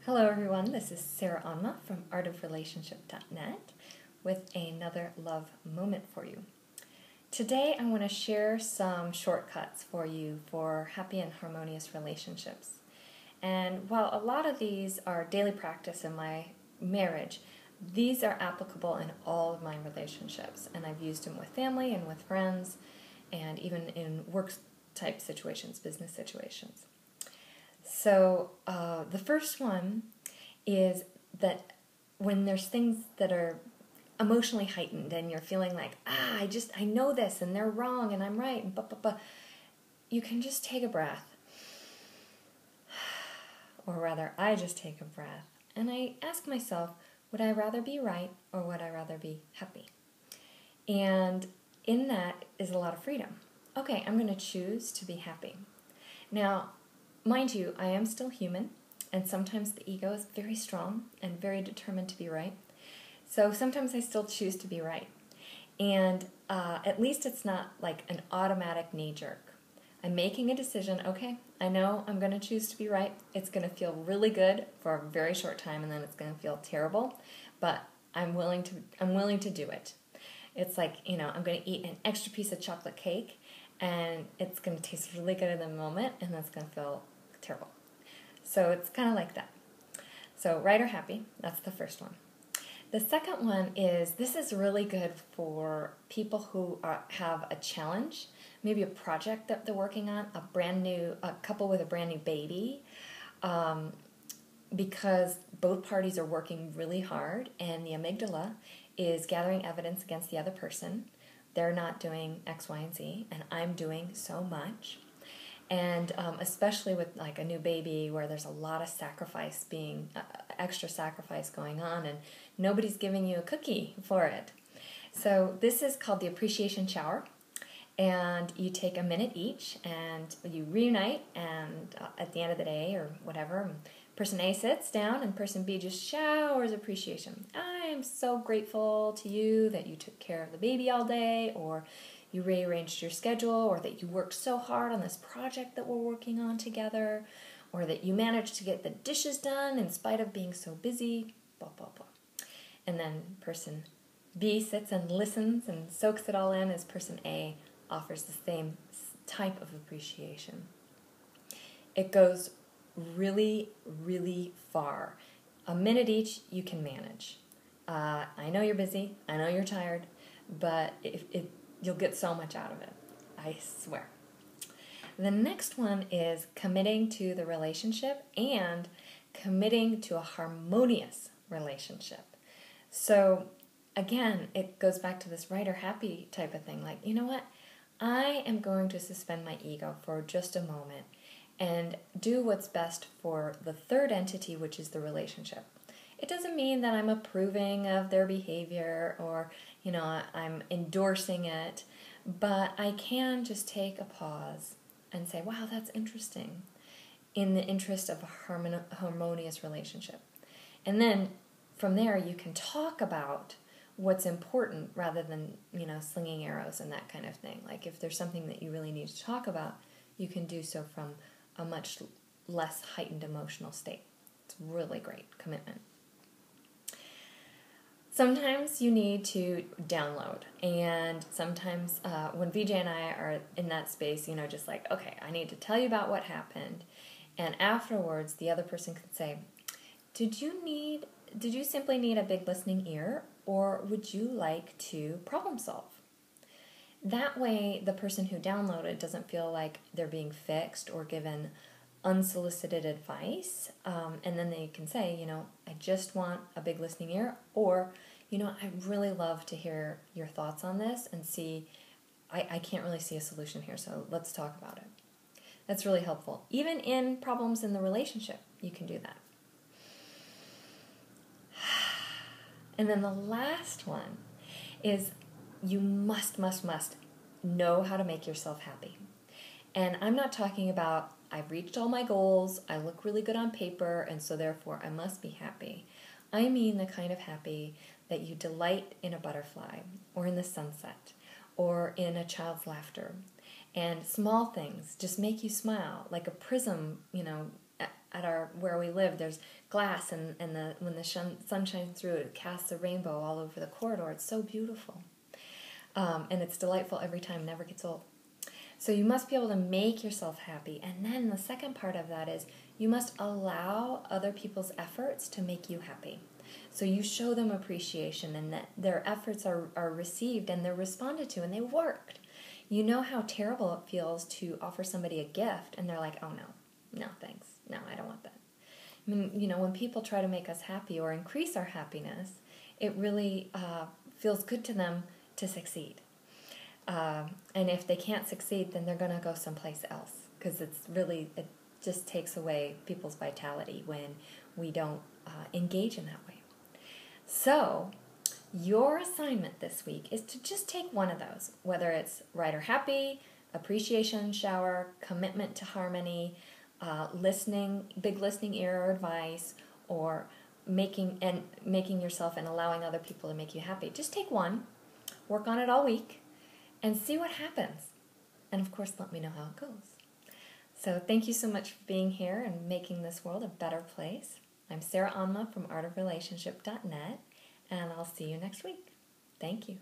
Hello everyone, this is Sarah Anma from artofrelationship.net with another love moment for you. Today I want to share some shortcuts for you for happy and harmonious relationships. And while a lot of these are daily practice in my marriage, these are applicable in all of my relationships. And I've used them with family and with friends and even in work type situations, business situations. So the first one is that when there's things that are emotionally heightened and you're feeling like, I know this and they're wrong and I'm right, and you can just take a breath. Or rather, I just take a breath and I ask myself, would I rather be right or would I rather be happy? And in that is a lot of freedom. Okay, I'm going to choose to be happy. Now, mind you, I am still human, and sometimes the ego is very strong and very determined to be right. So sometimes I still choose to be right. And at least it's not like an automatic knee-jerk. I'm making a decision, okay, I know I'm going to choose to be right. It's going to feel really good for a very short time, and then it's going to feel terrible, but I'm willing to do it. It's like, I'm going to eat an extra piece of chocolate cake, and it's going to taste really good in the moment, and then it's going to feel terrible. So it's kind of like that. So right or happy, that's the first one. The second one is, this is really good for people who have a challenge, maybe a project that they're working on, a couple with a brand new baby, because both parties are working really hard and the amygdala is gathering evidence against the other person. They're not doing X, Y, and Z, and I'm doing so much. And especially with like a new baby where there's a lot of extra sacrifice going on, and nobody's giving you a cookie for it. So this is called the appreciation shower, and you take a minute each and you reunite, and at the end of the day or whatever, person A sits down and person B just showers appreciation. I am so grateful to you that you took care of the baby all day, or you rearranged your schedule, or that you worked so hard on this project that we're working on together, or that you managed to get the dishes done in spite of being so busy, blah, blah, blah. And then person B sits and listens and soaks it all in as person A offers the same type of appreciation. It goes really, really far. A minute each you can manage. I know you're busy, I know you're tired, but you'll get so much out of it, I swear. The next one is committing to the relationship and committing to a harmonious relationship. So again, it goes back to this right or happy type of thing. Like, you know what? I am going to suspend my ego for just a moment and do what's best for the third entity, which is the relationship. It doesn't mean that I'm approving of their behavior or, I'm endorsing it, but I can just take a pause and say, wow, that's interesting, in the interest of a harmonious relationship. And then from there you can talk about what's important rather than, slinging arrows and that kind of thing. Like if there's something that you really need to talk about, you can do so from a much less heightened emotional state. It's really great commitment. Sometimes you need to download, and sometimes when VJ and I are in that space, just like, okay, I need to tell you about what happened, and afterwards the other person could say, did you simply need a big listening ear, or would you like to problem solve? That way the person who downloaded doesn't feel like they're being fixed or given unsolicited advice, and then they can say, I just want a big listening ear, or, I'd really love to hear your thoughts on this and see, I can't really see a solution here, so let's talk about it. That's really helpful. Even in problems in the relationship, you can do that. And then the last one is you must know how to make yourself happy. And I'm not talking about I've reached all my goals, I look really good on paper, and so therefore I must be happy. I mean the kind of happy that you delight in a butterfly, or in the sunset, or in a child's laughter. And small things just make you smile, like a prism, at our where we live, there's glass, and when the sun shines through, it casts a rainbow all over the corridor. It's so beautiful. And it's delightful every time, never gets old. So you must be able to make yourself happy. And then the second part of that is you must allow other people's efforts to make you happy. So you show them appreciation, and that their efforts are received and they're responded to and they worked. You know how terrible it feels to offer somebody a gift and they're like, oh no, thanks. No, I don't want that. I mean, when people try to make us happy or increase our happiness, it really feels good to them to succeed. And if they can't succeed, then they're going to go someplace else, because it just takes away people's vitality when we don't engage in that way. So your assignment this week is to just take one of those, whether it's right or happy, appreciation shower, commitment to harmony, big listening ear or advice, or making yourself and allowing other people to make you happy. Just take one, work on it all week, and see what happens. And of course, let me know how it goes. So thank you so much for being here and making this world a better place. I'm Sarah Anma from artofrelationship.net, and I'll see you next week. Thank you.